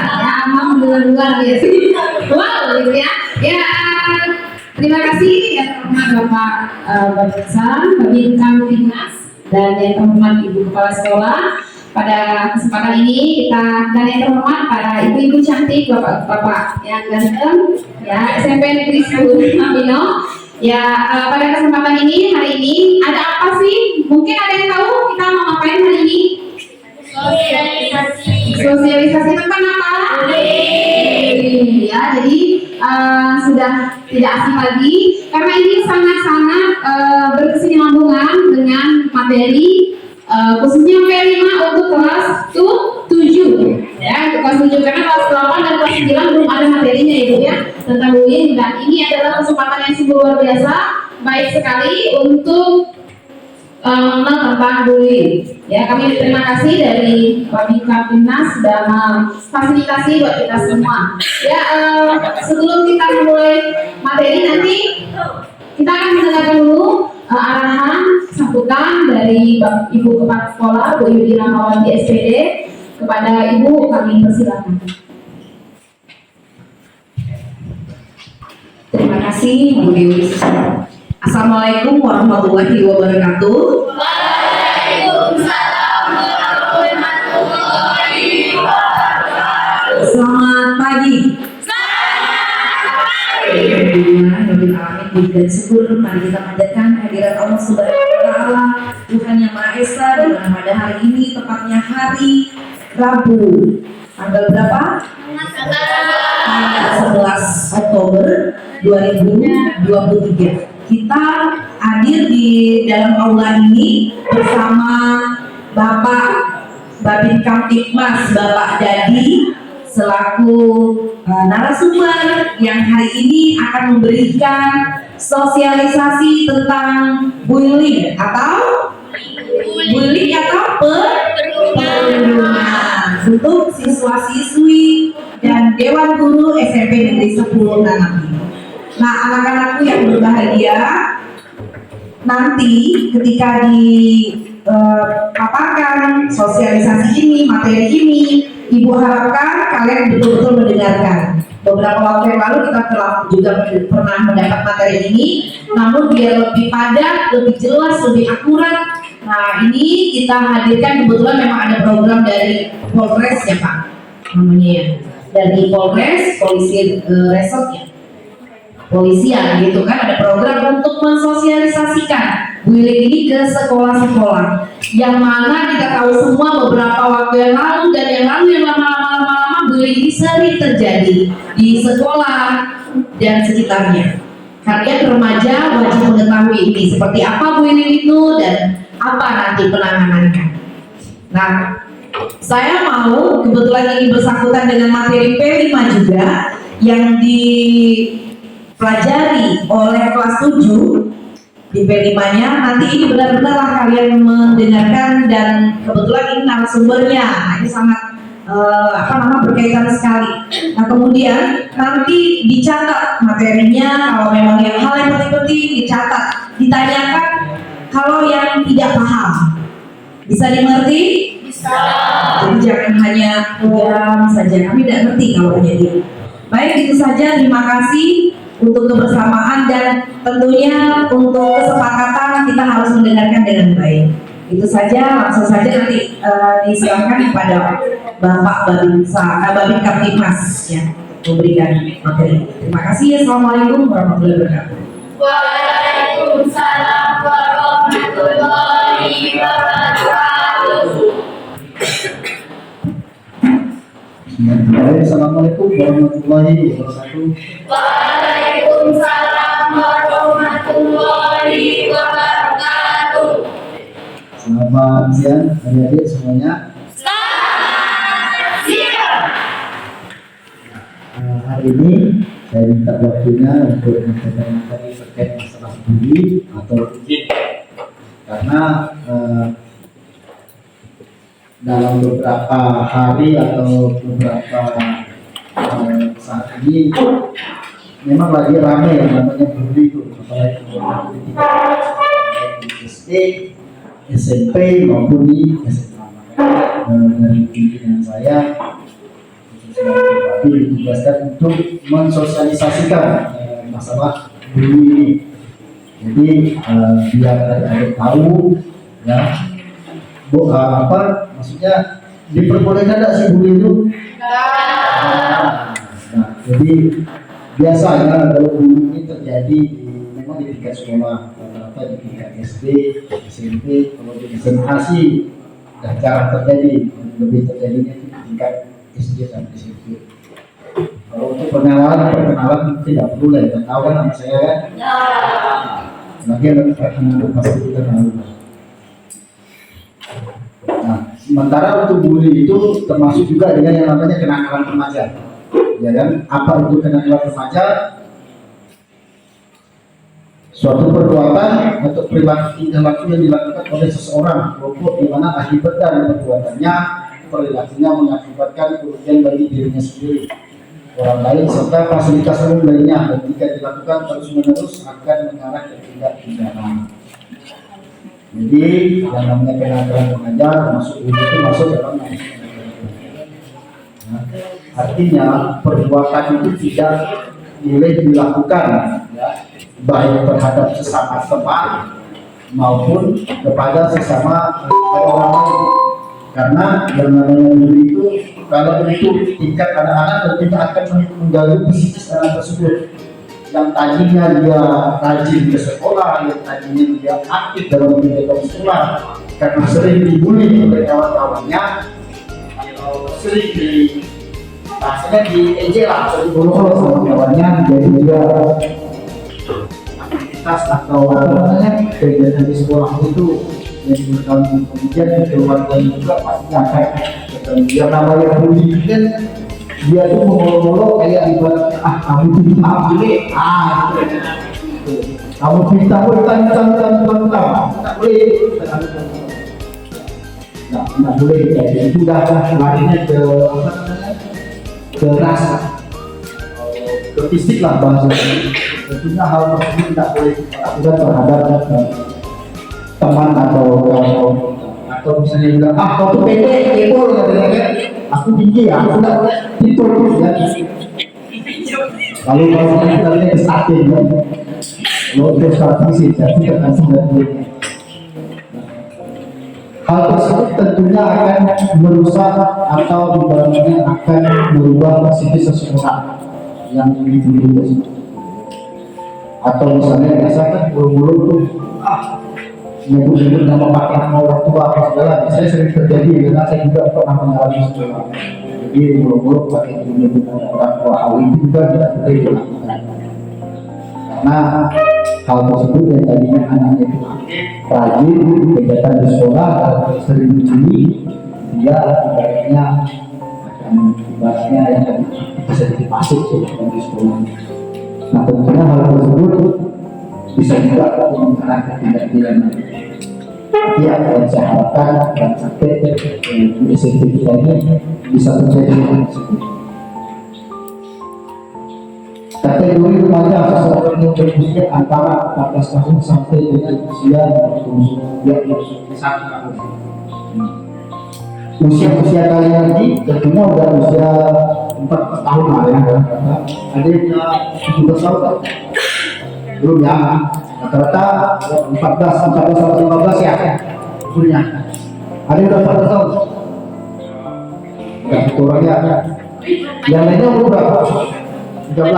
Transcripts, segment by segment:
ya, alhamdulillah luar biasa. Wow, gitu ya. Ya, terima kasih yang terhormat Bapak Babinsa, Babinsa Timnas, dan yang terhormat Ibu Kepala Sekolah. Pada kesempatan ini kita dan yang terhormat para ibu-ibu cantik, bapak-bapak yang ganteng, ya SMP Negeri 10 Mabino. Ya, pada kesempatan ini hari ini ada apa sih? Mungkin ada yang tahu kita mau ngapain hari ini? Sosialisasi tentang apa? Ya, jadi sudah tidak asing lagi karena ini sangat-sangat berkesinambungan dengan materi khususnya P5 untuk kelas 7 ya, untuk kelas 7 karena kelas 8 dan kelas 9 belum ada materinya itu ya tentang bullying, dan ini adalah kesempatan yang sungguh luar biasa baik sekali untuk mengenal tentang bullying. Ya, kami terima kasih dari Babinsa Timnas sudah memfasilitasi buat kita semua. Ya, sebelum kita mulai materi nanti kita akan mendengarkan dulu arahan sambutan dari Ibu Kepala Sekolah Bu Yudi Rahmawati SPD. Kepada Ibu kami persilakan. Terima kasih Bu Dewi. Assalamualaikum warahmatullahi wabarakatuh. Waalaikumsalam warahmatullahi wabarakatuh. Selamat pagi. Alhamdulillah, Rabbil Alamin, puji dan syukur mari kita panjatkan kehadirat Allah Subhanahu wa Ta'ala, Tuhan yang Maha Esa, di mana pada hari ini tepatnya hari Rabu, tanggal berapa? Tanggal 11 Oktober 2023. Kita hadir di dalam aula ini bersama Bapak Babinsa Timnas, Bapak Dadi, selaku narasumber yang hari ini akan memberikan sosialisasi tentang bullying atau perundungan untuk siswa-siswi dan Dewan Guru SMP Negeri 10 Nanami. Nah, anak-anakku yang berbahagia, nanti ketika dipaparkan sosialisasi ini, materi ini, Ibu harapkan kalian betul-betul mendengarkan. Beberapa waktu yang lalu kita telah juga pernah mendapat materi ini, namun biar lebih padat, lebih jelas, lebih akurat. Nah, ini kita hadirkan, kebetulan memang ada program dari Polres ya Pak, namanya ya, dari Polres, Polisi Resort ya, polisian gitu kan, ada program untuk mensosialisasikan bullying ini ke sekolah-sekolah, yang mana kita tahu semua beberapa waktu yang lalu dan yang lama-lama bullying ini sering terjadi di sekolah dan sekitarnya. Kalian remaja wajib mengetahui ini, seperti apa bullying itu dan apa nanti penanganannya. Nah, saya mau, kebetulan ini bersangkutan dengan materi P5 juga yang dipelajari oleh kelas 7 di P5-nya. Nanti ini benar-benar kalian mendengarkan, dan kebetulan ini narasumbernya. Nah, ini sangat berkaitan sekali. Nah, kemudian nanti dicatat materinya, kalau memang yang hal yang penting-penting dicatat, ditanyakan kalau yang tidak paham. Bisa dimengerti? Bisa. Jadi jangan hanya diam saja, kami tidak ngerti kalau hanya diam. Baik, itu saja. Terima kasih untuk kebersamaan dan tentunya untuk kesepakatan kita harus mendengarkan dengan baik. Itu saja, langsung saja nanti disiapkan kepada Bapak Babinsa Timnas ya, memberikan materi. Terima kasih. Assalamualaikum warahmatullahi wabarakatuh. Waalaikumsalam warahmatullahi wabarakatuh. Assalamualaikum warahmatullahi wabarakatuh. Waalaikumsalam warahmatullahi wabarakatuh. Selamat siang adik-adik semuanya. Selamat siang. Hari ini saya minta waktunya untuk menyampaikan materi terkait masalah bullying atau bullying, karena dalam beberapa hari atau beberapa saat ini memang lagi ramai yang namanya bullying itu, apalagi di SD, SMP maupun di SMA. Dari pimpinan saya Tapi ditugaskan untuk mensosialisasikan masalah bully ini. Jadi biar adik-adik tahu ya, apa maksudnya diperbolehkan tidak sih bully itu? Nah, jadi biasanya kalau bully ini terjadi memang di tingkat sekolah, rata-rata di tingkat SD, SMP, kalau di SMA sih dan jarang terjadi, lebih terjadinya di tingkat SD dan SMP. Kalau untuk perkenalan tidak perlu lah, kita tahu kan nama saya kan? Lagi untuk pasti kita tahu. Nah, sementara untuk bully itu termasuk juga dengan yang namanya kenakalan remaja, ya kan? Apa itu kenakalan remaja? Suatu perbuatan atau perilaku tingkah laku yang dilakukan oleh seseorang kelompok di mana akibat dari perbuatannya perilakunya mengakibatkan kerugian bagi dirinya sendiri, orang lain serta fasilitas umum lainnya, dan jika dilakukan terus-menerus akan mengarah ke tindak pidana. Jadi yang namanya kenakalan remaja termasuk itu masuk dalam artinya perbuatan itu tidak boleh dilakukan ya, baik terhadap sesama teman maupun kepada sesama orang lain, karena yang namanya bully itu kalau itu tingkat anak-anak tentunya akan mengganggu psikis anak tersebut yang tadinya dia rajin ke sekolah, yang tadinya dia aktif dalam kegiatan sekolah, karena sering dibully oleh kawan-kawannya atau sering rasanya diejek lah atau dibolong sama kawannya, jadi dia aktivitas atau kegiatan di sekolah itu yang berkali kemudian keluarga juga pasti akan dia namanya bully kan, dia tuh mengolok-olok kayak ibarat kamu pinta boleh kamu pinta boleh tantang tak boleh nggak boleh, jadi itu udah larinya ke apa namanya, ke rasa, ke fisik lah bahasanya. Tentunya hal tersebut tidak boleh dilakukan terhadap teman atau misalnya bilang kau tuh pendek, kebol katanya kan, aku tinggi ya, aku tidak tidur terus ya. Lalu kalau kita lihat ke starting kan, kalau ke starting sih jadi akan sudah boleh. Hal tersebut tentunya akan merusak atau ibaratnya akan merubah psikis seseorang yang dibully tersebut. Atau misalnya biasa kan mulut tuh nyebut-nyebut nama pakai nama orang tua apa segala, saya sering terjadi karena saya juga pernah mengalami sekolah. Jadi mulut pakai nyebut nama orang tua, hal itu juga tidak boleh dilakukan. Karena hal tersebut yang tadinya anaknya itu rajin kegiatan di sekolah, sering dibully, dia ibaratnya akan yang bisa dimasuk di sekolah. Nah tentunya hal tersebut bisa juga mengarah ke tindak pidana. Tapi yang saya harapkan dan sampai di SMP kita ini bisa terjadi hal tersebut. Kategori remaja seseorang yang berusia antara 14 tahun sampai dengan usia 21 tahun. Usia kalian ini tentunya udah usia 14 tahun lah ya. Ada yang 17 tahun tak? Belum ya. Rata-rata 14 sampai 15 ya. Umurnya. Ada yang udah 14 tahun? Enggak, itu orangnya ada. Yang lainnya umur berapa? 13, 15.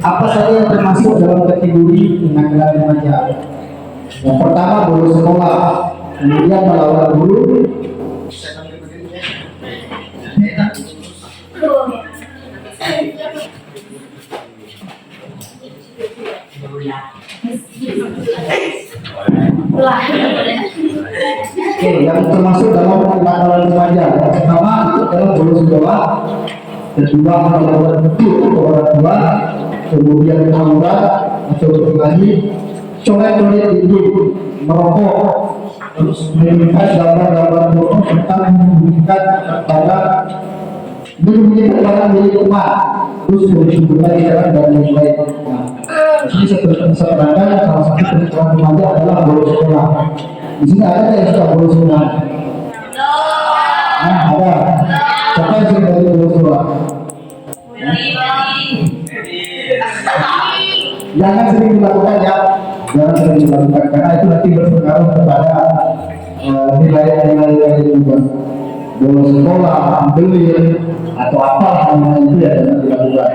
Apa saja yang termasuk dalam kategori kenakalan remaja? Yang pertama bolos sekolah, kemudian melawan guru, yang termasuk dalam kenakalan remaja. Yang pertama itu adalah bolos sekolah, kedua melawan betul ke orang tua, kemudian tawuran atau berkelahi, coret-coret itu, merokok, terus mengirimkan gambar-gambar foto tentang menyembunyikan barang milik umat terus kebutuhan sekarang dari mulai. Ini seperti sebenarnya salah satu kebutuhan remaja adalah bolos sekolah. Di sini ada yang suka bolos sekolah. Nah, ada. Siapa yang suka dari bolos sekolah? Jangan sering dilakukan ya, jangan sering dilakukan karena itu nanti berpengaruh kepada nilai-nilai juga. Bolos sekolah, beli atau apa namanya itu ya jangan dilakukan.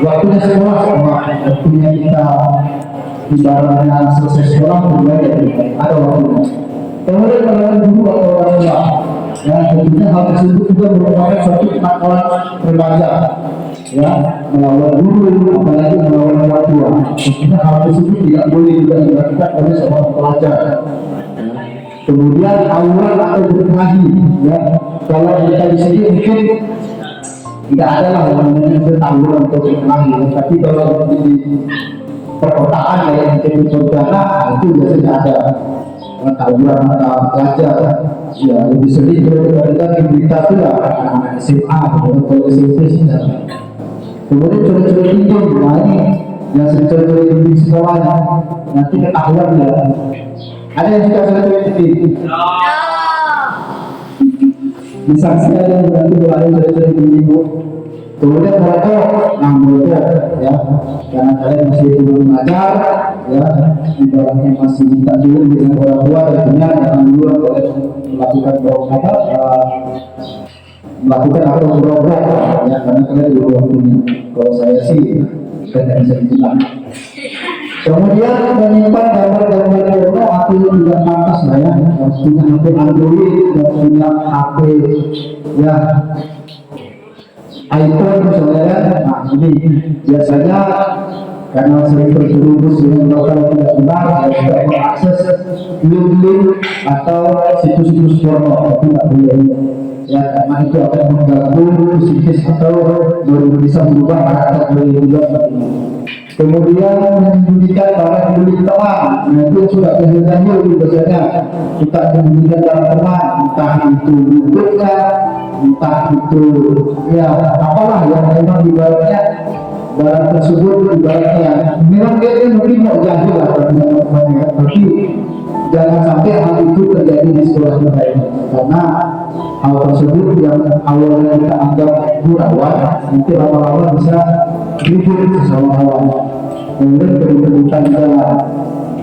Waktunya sekolah sama waktunya kita ibaratnya selesai sekolah mulai dari ada waktunya. Kemudian kalau guru atau orang tua, ya tentunya hal tersebut juga merupakan suatu kenakalan remaja, ya melawan guru apalagi melawan orang tua. Tentunya hal tersebut tidak boleh juga dilakukan oleh seorang pelajar. Kemudian awal atau berkelahi, ya kalau kita di sini mungkin tidak ada lah yang namanya tawuran atau berkelahi, tapi kalau di perkotaan ya mungkin di Pontianak itu biasanya ada tawuran antara pelajar, ya lebih sering daripada di berita itu ya anak-anak SMA atau SMP sih. Kemudian curi-curi pinjam, nah ini yang sering curi-curi di sekolah nanti ketahuan ya. Ada yang suka curi-curi pinjam? Disaksikan yang berarti berlari curi-curi pinjam. Kemudian merokok, nah merokok ya, karena kalian masih belum belajar, ya, ibaratnya masih minta dulu dengan orang tua, tentunya jangan dulu melakukan melakukan apa merokok, ya, karena kalian belum waktunya. Kalau saya sih, saya tidak bisa bilang. Kemudian menyimpan gambar-gambar porno atau tidak pantas lah ya, punya HP Android, punya HP ya iPhone misalnya, nah ini biasanya karena sering terjerumus dengan lokal tidak benar, ya tidak mengakses link-link atau situs-situs porno, tapi tidak boleh. Ya karena itu akan mengganggu psikis atau bisa merubah karakter dari juga. Kemudian menyembunyikan barang milik teman, nah itu sudah kehilangan biasanya kita menyembunyikan barang teman, entah itu bentuknya, entah itu ya apalah yang memang ibaratnya barang tersebut ibaratnya memang dia mungkin mau jahil lah tapi jangan sampai hal itu terjadi di sekolah kita ini, karena hal tersebut yang awalnya kita anggap gurauan nanti lama-lama bisa ribut sesama kawan. Kemudian keributan di dalam,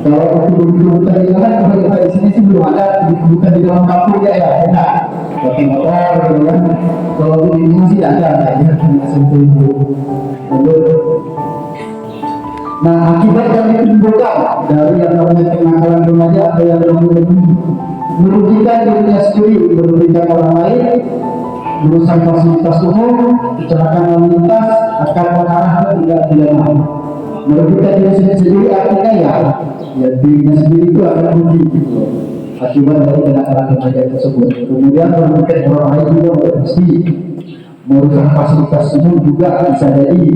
kalau keributan di dalam, kalau kita di sini sih belum ada keributan di dalam kampung ya enak pakai motor gitu kan. Kalau di sini sih ada kayaknya sentuh itu. Nah akibat yang ditimbulkan dari yang namanya kenakalan remaja atau yang namanya merugikan dirinya sendiri, merugikan orang lain, merusak fasilitas umum, kecelakaan lalu lintas akan mengarah ke tindak pidana. Merugikan diri sendiri artinya ya dirinya sendiri itu akan rugi gitu akibat dari kenakalan remaja tersebut. Kemudian merugikan orang lain juga pasti, merusak fasilitas umum juga bisa jadi.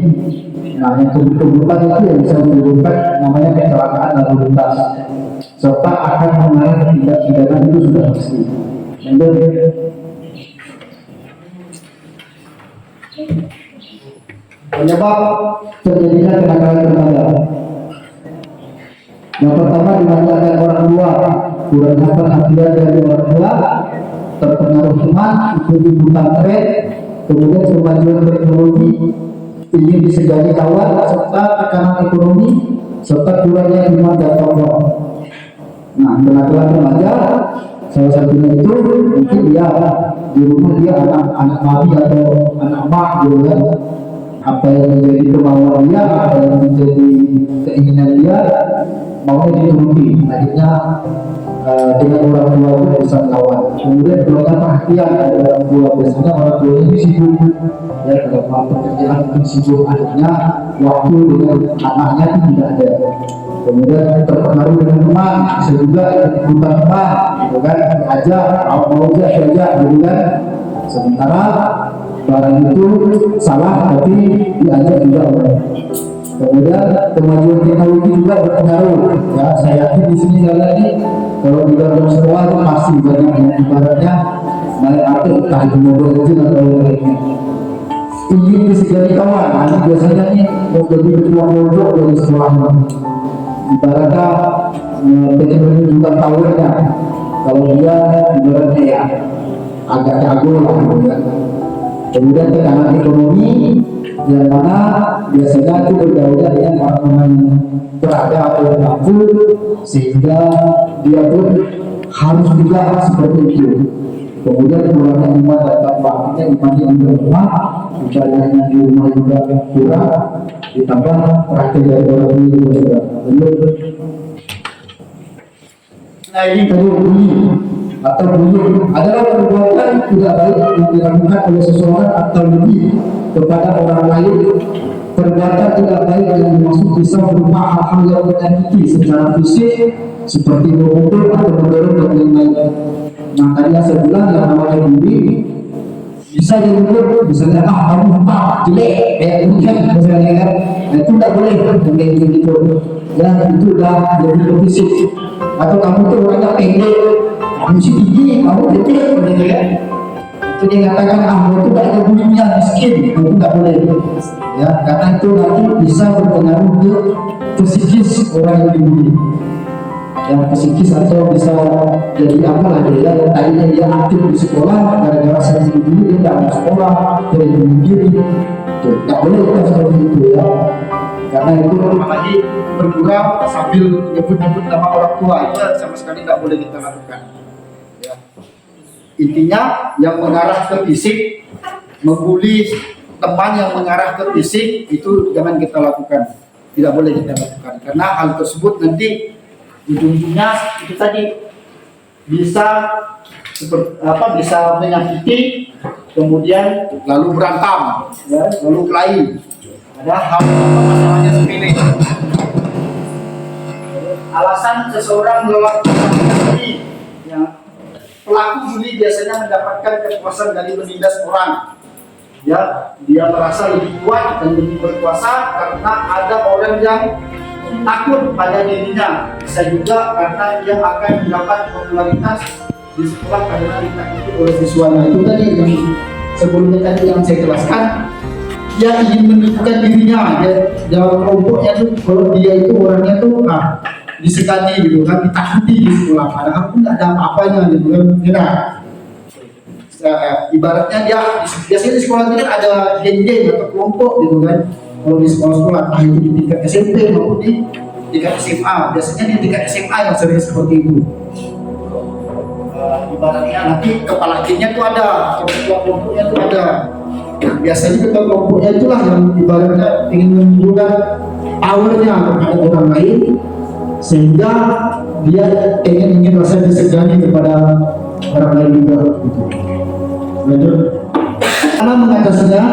Nah yang kebutuhan itu yang bisa menimbulkan namanya kecelakaan lalu lintas serta akan mengarah ke tindak pidana itu sudah pasti. Penyebab terjadinya kenakalan remaja. Yang pertama dimanfaatkan orang tua, kurangnya perhatian dari orang tua, terpengaruh teman, ikut-ikutan tren, kemudian kemajuan teknologi, ingin disegani kawan, serta tekanan ekonomi, serta kurangnya iman dan takwa. Nah, kenakalan remaja salah satunya itu mungkin dia di rumah dia anak mami atau anak mak gitu kan. Apa yang menjadi kemauan dia, apa yang menjadi keinginan dia maunya dituruti, akhirnya dengan orang tua itu bisa melawan. Kemudian kurangnya perhatian dari orang tua, biasanya orang tua ini sibuk ya dalam pekerjaan mungkin sibuk, akhirnya waktu dengan anaknya itu tidak ada. Kemudian terpengaruh dengan teman, bisa juga ikutan teman gitu kan, diajak mau diajak gitu kan, sementara barang itu salah tapi diajak juga orang. Kemudian kemajuan teknologi juga berpengaruh. Ya, saya yakin di sini lagi kalau di dalam sekolah itu pasti banyak yang ibaratnya naik atau entah itu mobil kecil atau lainnya. ingin disegani kawan. Nah, biasanya nih mau jadi ketua kelompok dari sekolah. Ibaratnya pengen menunjukkan powernya. Kalau dia ibaratnya ya agak jago lah gitu kan. Kemudian tekanan ekonomi yang mana biasanya itu bergaulnya dengan orang-orang yang berada atau yang mampu, sehingga dia pun harus juga seperti itu. Kemudian kurangnya iman dan takwa, artinya iman yang lemah, ibadahnya di rumah juga kurang, ditambah praktek dari orang ini juga. Nah ini tadi bunyi atau bunyi adalah perbuatan tidak baik yang dilakukan oleh seseorang atau lebih kepada orang lain. Perbuatan tidak baik yang dimaksud bisa berupa hal-hal yang menyakiti secara fisik seperti memukul atau mendorong dan lain-lain. Nah tadi saya bilang yang namanya bully bisa diukur, misalnya kamu jelek kayak demikian misalnya kan, nah, itu tidak boleh kayak gitu ya, itu udah lebih ke fisik. Atau kamu tuh orangnya pendek, kamu sih tinggi, kamu kecil gitu kan, itu dia katakan kamu itu gak ada bulinya, miskin, itu tidak boleh ya, karena itu nanti bisa berpengaruh ke psikis orang yang dibully, yang psikis, atau bisa jadi apa lagi ya, yang tadinya dia aktif di sekolah gara-gara saya dibully dia tidak mau sekolah, jadi bunuh diri, tidak boleh kita seperti itu ya, karena itu apalagi bergurau sambil nyebut-nyebut nama orang tua, itu sama sekali tidak boleh kita lakukan ya. Intinya yang mengarah ke fisik, membuli teman yang mengarah ke fisik itu jangan kita lakukan, tidak boleh kita lakukan, karena hal tersebut nanti ujung-ujungnya itu tadi bisa seperti apa, bisa menyakiti, kemudian lalu berantem ya, lalu kelahi, ada hal masalahnya sepele. Alasan seseorang melakukan bully ya, pelaku bully biasanya mendapatkan kepuasan dari menindas orang ya, dia merasa lebih kuat dan lebih berkuasa karena ada orang yang takut pada dirinya, bisa juga karena dia akan mendapat popularitas di sekolah karena ditakuti oleh siswanya. Itu tadi yang sebelumnya tadi yang saya jelaskan, dia ingin menunjukkan dirinya, dia dalam kelompoknya tuh kalau dia itu orangnya tuh disegani gitu kan, ditakuti di sekolah, padahal pun tidak ada apa-apanya gitu kan, kira ibaratnya dia biasanya di sekolah ini kan ada geng-geng atau kelompok gitu kan. Kalau di sekolah-sekolah, entah itu di tingkat SMP maupun di tingkat SMA, biasanya di tingkat SMA yang sering seperti itu. Ibaratnya nanti kepala gengnya itu ada, ketua kelompoknya itu ada. Biasanya ketua kelompoknya itulah yang ibaratnya ingin menunjukkan powernya kepada orang lain, sehingga dia ingin rasa disegani kepada orang lain juga. Lanjut. Karena mengatasinya,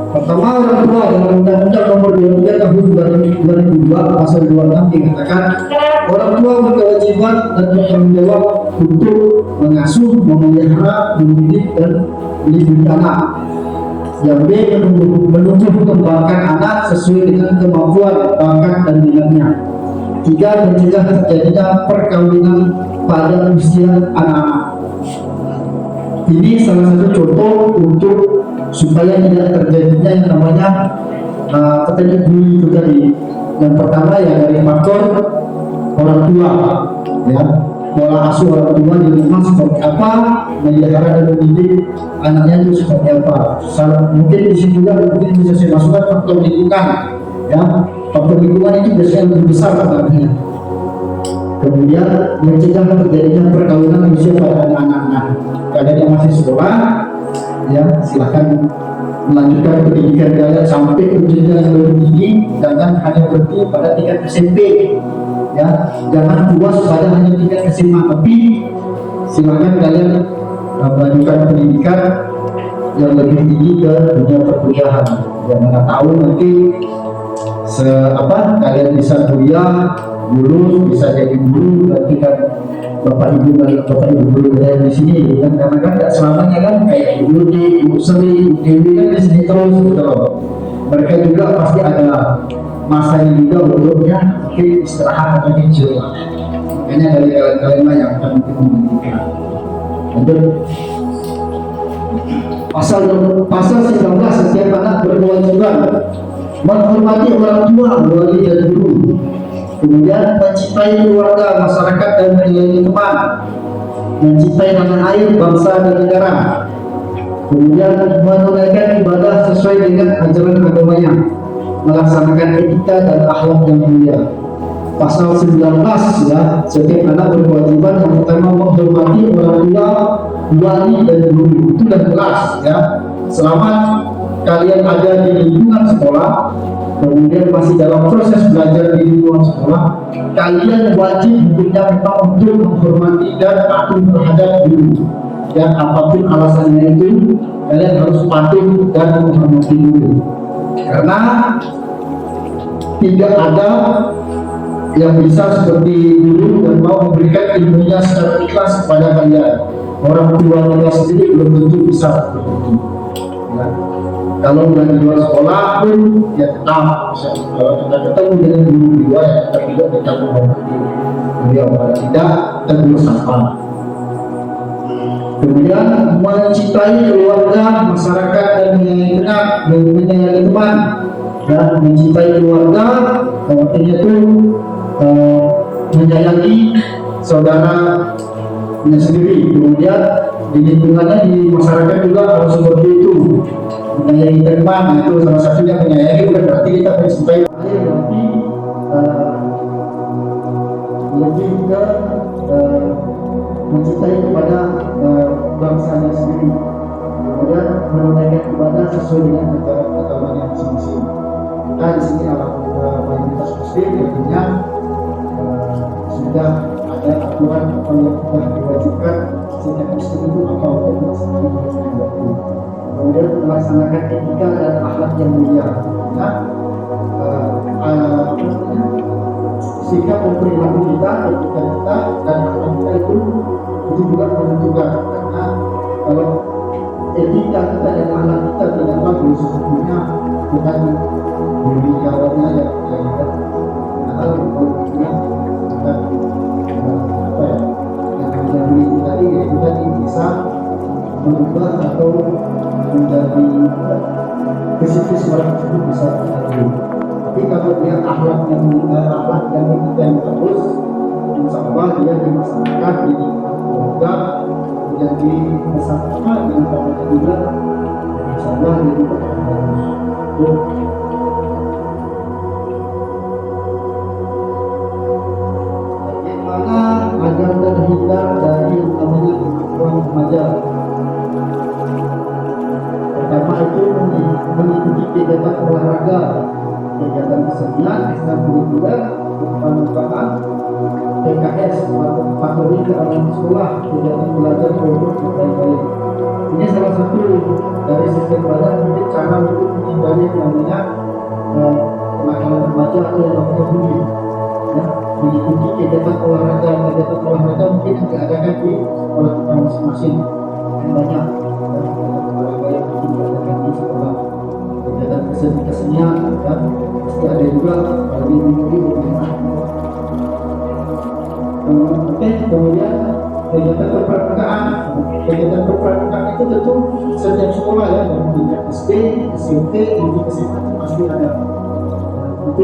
pertama orang tua dalam Undang-Undang Nomor 23 Tahun 2002 Pasal 26 dikatakan orang tua berkewajiban dan bertanggung jawab untuk mengasuh, memelihara, mendidik dan melindungi anak. Yang B, menumbuh kembangkan anak sesuai dengan kemampuan, bakat dan minatnya. 3, mencegah terjadinya perkawinan pada usia anak-anak. Ini salah satu contoh untuk supaya tidak terjadinya yang namanya bully itu tadi. Yang pertama ya dari faktor orang tua ya, pola asuh orang tua di rumah seperti apa, melihara dan mendidik anaknya itu seperti apa. Mungkin di sini juga mungkin bisa saya masukkan faktor lingkungan ya, faktor lingkungan itu biasanya lebih besar sebenarnya. Kemudian mencegah terjadinya perkawinan usia pada anak-anak. Kalian yang masih sekolah ya silakan melanjutkan pendidikan kalian sampai ke jenjang yang lebih tinggi, jangan hanya berhenti pada tingkat SMP ya, jangan puas pada hanya tingkat SMA, tapi silakan kalian melanjutkan pendidikan yang lebih tinggi ke dunia perkuliahan. Yang mana tahu nanti kalian bisa kuliah, lulus, bisa jadi guru, nanti kan bapak ibu guru yang di sini kan, karena kan tidak selamanya kan kayak ibu Sri, ibu Dewi kan di sini terus gitu loh. Mereka juga pasti ada masanya juga untuknya mungkin istirahat atau kecil. Makanya dari kalian yang akan mungkin mendidikan. Lanjut. pasal 19, setiap anak berkewajiban menghormati orang tua, wali dan guru. Kemudian mencintai keluarga, masyarakat dan menyayangi teman, mencintai tanah air, bangsa dan negara. Kemudian menunaikan ibadah sesuai dengan ajaran agamanya, melaksanakan etika dan akhlak yang mulia. Pasal 19 ya, setiap anak berkewajiban yang pertama menghormati orang tua, wali dan guru. Itu udah jelas ya. Selama kalian ada di lingkungan sekolah, kemudian masih dalam proses belajar di lingkungan sekolah, kalian wajib hukumnya memang untuk menghormati dan patuh terhadap guru. Ya, apapun alasannya itu, kalian harus patuh dan menghormati guru. Karena tidak ada yang bisa seperti guru dan mau memberikan ilmunya secara ikhlas kepada kalian. Orang tua kita sendiri belum tentu bisa seperti itu. Ya. Kalau udah di luar sekolah pun ya tetap kalau kita ketemu dengan guru dua ya kita tidak tetap menghormati beliau, tidak tegur sapa. Kemudian mencintai keluarga, masyarakat dan menyayangi teman. Dan mencintai keluarga artinya itu menyayangi saudaranya sendiri. Kemudian di lingkungannya, di masyarakat juga harus seperti itu, menyayangi teman. Itu salah satunya menyayangi, bukan berarti kita mencintai lebih ke mencintai kepada bangsanya sendiri. Kemudian menunaikan ibadah sesuai dengan ajaran agamanya masing-masing. Kita di sini adalah mayoritas muslim, artinya sudah ada aturan atau yang sudah diwajibkan setiap muslim itu apa untuk melaksanakan. Kemudian melaksanakan etika dan akhlak yang mulia. Ya, sikap dan perilaku kita, etika kita dan akhlak kita itu juga menentukan. Karena kalau etika kita dan akhlak kita tidak bagus, sesungguhnya bukan bumi kawannya yang kita atau kemudian kita apa ya yang menjadi tadi yaitu tadi bisa berubah atau menjadi psikis orang tersebut bisa terjadi. Tapi kalau dia akhlak yang etika yang bagus, insya Allah dia di masyarakat, di keluarga, menjadi bersama dengan keluarga juga, insya Allah dia juga akan bagus. Bagaimana agar terhindar dari namanya kemampuan remaja? Pertama itu mengikuti kegiatan olahraga, kegiatan kesenian, ekstrakurikuler, kepanduan, PKS atau patroli ke alam sekolah, kegiatan belajar kelompok dan lain-lain. Ini salah satu dari sistem belajar mungkin cara untuk menghindari namanya kenakalan remaja atau yang namanya bullying. Ya, mengikuti kegiatan olahraga mungkin yang diadakan di sekolah kita masing-masing. Yang banyak olahraga yang diadakan di sekolah, kegiatan kesenian dan pasti ada juga di rumah. Kemudian kegiatan kepramukaan itu tentu setiap sekolah ya, dari tingkat SD, SMP, hingga SMA pasti ada. Itu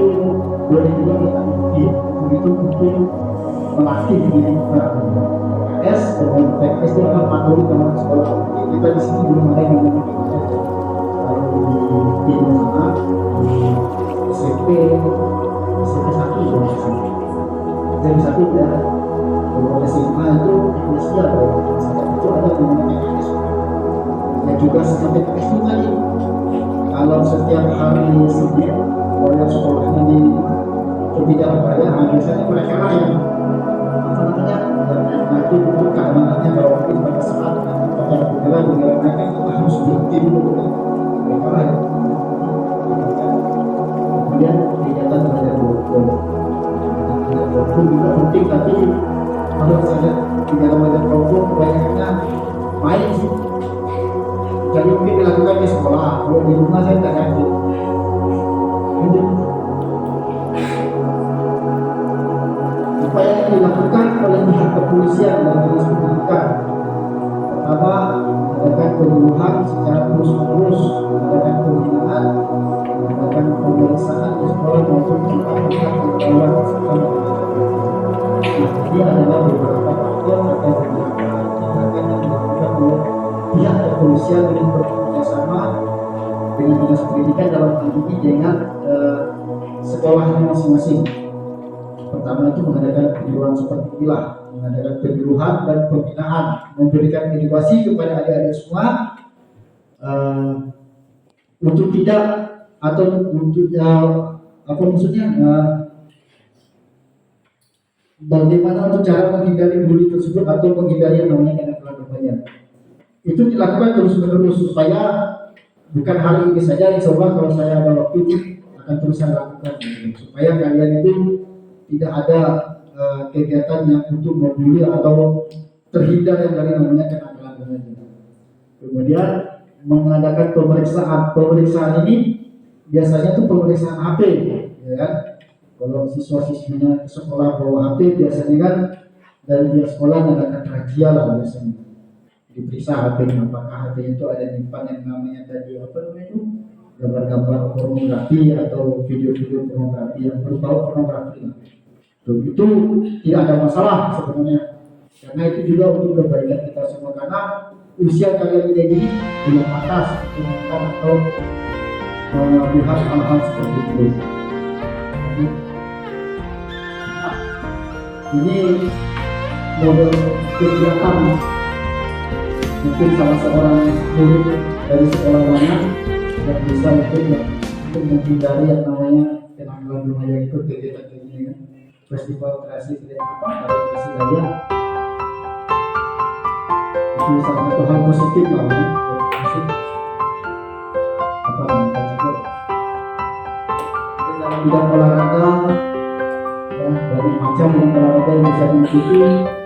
boleh juga kita ikuti, begitu mungkin melatih diri kita. PKS dan PKS itu akan patroli teman sekolah. Kita di sini belum ada yang namanya PKS. Kalau di sana SMP 1 ya. Kalau SMA itu Indonesia itu ada namanya PKS. Dan juga setiap PKS itu tadi kalau setiap hari Senin oleh sekolahnya di Ketidakberdayaan, biasanya mereka lah yang nanti untuk keamanannya kalau mungkin pada saat acara negara mereka itu harus berhenti dulu, mereka lah yang kemudian kegiatan belajar walaupun juga penting, tapi kalau saya di dalam belajar kelompok kebanyakannya main sih. Jadi mungkin dilakukan di sekolah, kalau di rumah saya tidak yakin. Upaya yang dilakukan oleh pihak kepolisian dan dinas pendidikan, pertama mengadakan pembunuhan secara terus-menerus, mengadakan pembinaan, mengadakan pemeriksaan di sekolah maupun tempat-tempat yang keluar sekolah. Nah, ini adalah beberapa faktor atau beberapa tindakan yang dilakukan oleh pihak kepolisian dengan bekerjasama dengan dinas pendidikan dalam hal ini dengan sekolahnya masing-masing. Pertama itu mengadakan penyuluhan seperti inilah, mengadakan penyuluhan dan pembinaan, memberikan edukasi kepada adik-adik semua untuk tidak atau untuk apa maksudnya bagaimana untuk cara menghindari bully tersebut atau menghindari yang namanya kenakalan remaja. Itu dilakukan terus-menerus supaya bukan hari ini saja, insya Allah kalau saya ada waktu itu akan terus saya lakukan supaya kalian itu tidak ada kegiatan yang untuk membuli atau terhindar yang dari namanya kenakalan remaja. Kemudian mengadakan pemeriksaan ini biasanya itu pemeriksaan HP, ya kan? Kalau siswa-siswinya ke sekolah bawa HP biasanya kan dari pihak sekolah mengadakan razia lah biasanya. Diperiksa HP-nya, apakah HP itu ada nyimpan yang namanya tadi apa namanya itu gambar-gambar pornografi atau video-video pornografi yang berbau pornografi. Itu tidak ada masalah sebenarnya, karena itu juga untuk kebaikan kita semua, karena usia kalian ini belum pantas untuk menonton atau melihat hal-hal seperti itu. Nah, ini model kegiatan mungkin salah seorang murid dari sekolah mana yang bisa untuk menghindari yang namanya kenakalan remaja itu kegiatan ini kan, festival kreasi apa kreasi gaya itu salah satu hal positif lah ya, apa namanya juga dalam bidang olahraga ya, banyak macam olahraga yang bisa diikuti.